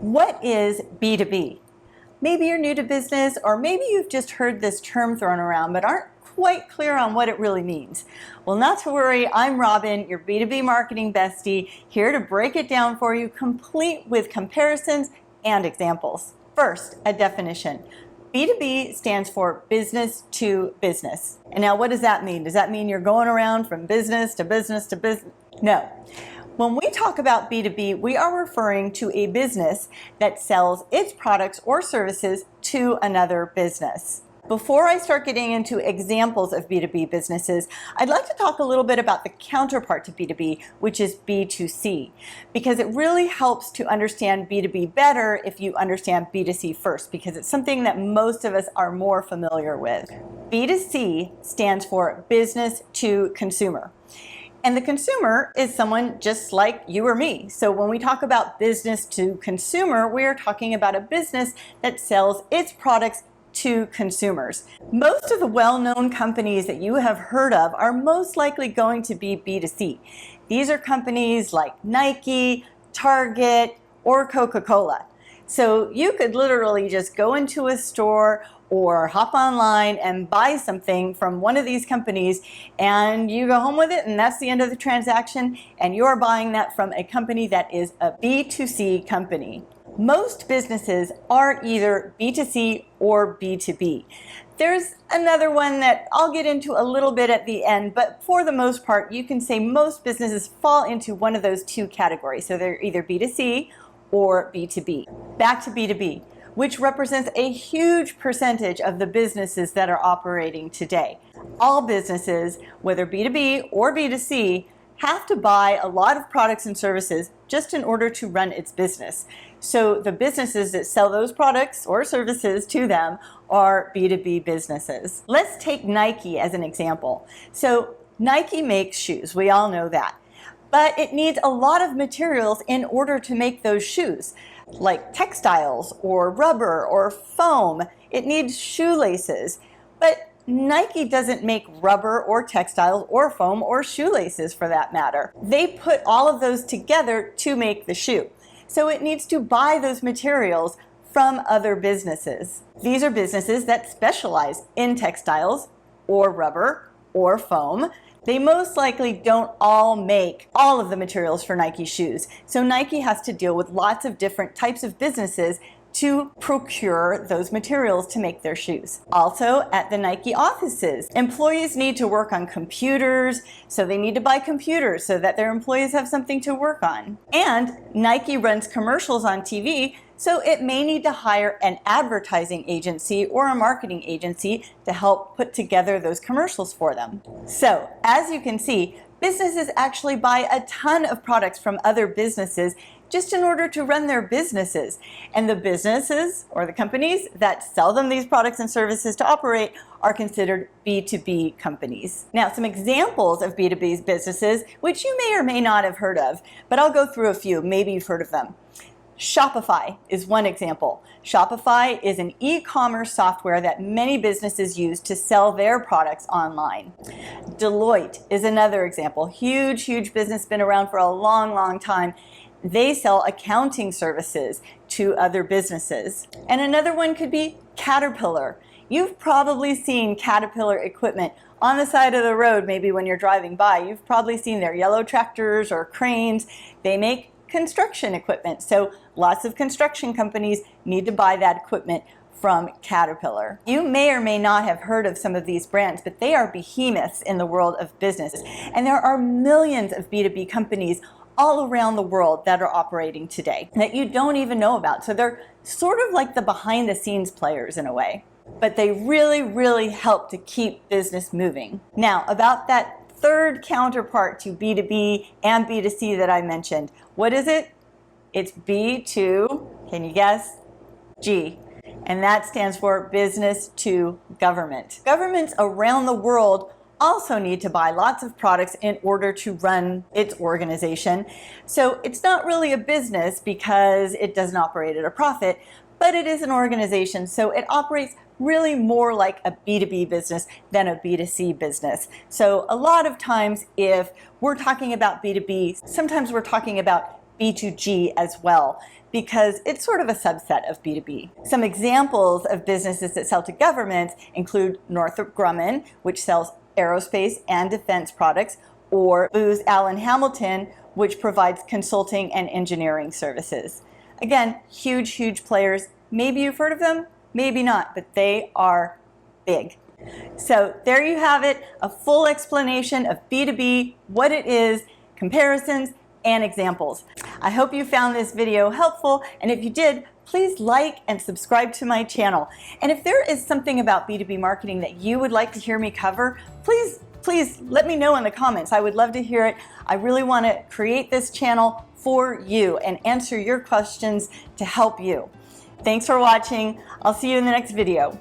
What is B2B? Maybe you're new to business, or maybe you've just heard this term thrown around but aren't quite clear on what it really means. Well, not to worry, I'm Robin, your B2B marketing bestie, here to break it down for you, complete with comparisons and examples. First, a definition. B2B stands for business to business. And now what does that mean? Does that mean you're going around from business to business to business? No. When we talk about B2B, we are referring to a business that sells its products or services to another business. Before I start getting into examples of B2B businesses, I'd like to talk a little bit about the counterpart to B2B, which is B2C, because it really helps to understand B2B better if you understand B2C first, because it's something that most of us are more familiar with. B2C stands for business to consumer. And the consumer is someone just like you or me. So when we talk about business to consumer, we are talking about a business that sells its products to consumers. Most of the well-known companies that you have heard of are most likely going to be B2C. These are companies like Nike, Target, or Coca-Cola. So you could literally just go into a store or hop online and buy something from one of these companies, and you go home with it, and that's the end of the transaction, and you're buying that from a company that is a B2C company. Most businesses are either B2C or B2B. There's another one that I'll get into a little bit at the end, but for the most part, you can say most businesses fall into one of those two categories. So they're either B2C or B2B. Back to B2B, which represents a huge percentage of the businesses that are operating today. All businesses, whether B2B or B2C, have to buy a lot of products and services just in order to run its business. So the businesses that sell those products or services to them are B2B businesses. Let's take Nike as an example. So Nike makes shoes, we all know that. But it needs a lot of materials in order to make those shoes, like textiles or rubber or foam. It needs shoelaces. But Nike doesn't make rubber or textiles or foam or shoelaces for that matter. They put all of those together to make the shoe. So it needs to buy those materials from other businesses. These are businesses that specialize in textiles or rubber or foam. They most likely don't all make all of the materials for Nike shoes. So Nike has to deal with lots of different types of businesses to procure those materials to make their shoes. Also, at the Nike offices, employees need to work on computers, so they need to buy computers so that their employees have something to work on. And Nike runs commercials on TV, so it may need to hire an advertising agency or a marketing agency to help put together those commercials for them. So, as you can see, businesses actually buy a ton of products from other businesses just in order to run their businesses. And the businesses or the companies that sell them these products and services to operate are considered B2B companies. Now, some examples of B2B businesses, which you may or may not have heard of, but I'll go through a few. Maybe you've heard of them. Shopify is one example. Shopify is an e-commerce software that many businesses use to sell their products online. Deloitte is another example. Huge business, been around for a long time. They sell accounting services to other businesses. And another one could be Caterpillar. You've probably seen Caterpillar equipment on the side of the road, maybe when you're driving by. You've probably seen their yellow tractors or cranes. They make construction equipment. So lots of construction companies need to buy that equipment from Caterpillar. You may or may not have heard of some of these brands, but they are behemoths in the world of business. And there are millions of B2B companies all around the world that are operating today that you don't even know about. So they're sort of like the behind the scenes players in a way, but they really help to keep business moving. Now, about that third counterpart to B2B and B2C that I mentioned, what is it? It's B2, can you guess? G. And that stands for business to government. Governments around the world also need to buy lots of products in order to run its organization. So it's not really a business because it doesn't operate at a profit, but it is an organization. So it operates really more like a B2B business than a B2C business. So a lot of times if we're talking about B2B, sometimes we're talking about B2G as well, because it's sort of a subset of B2B. Some examples of businesses that sell to governments include Northrop Grumman, which sells aerospace and defense products, or Booz Allen Hamilton, which provides consulting and engineering services. Again, huge players. Maybe you've heard of them, maybe not, but they are big. So there you have it, a full explanation of B2B, what it is, comparisons, and examples. I hope you found this video helpful, and if you did, please like and subscribe to my channel. And if there is something about B2B marketing that you would like to hear me cover, please let me know in the comments. I would love to hear it. I really want to create this channel for you and answer your questions to help you. Thanks for watching. I'll see you in the next video.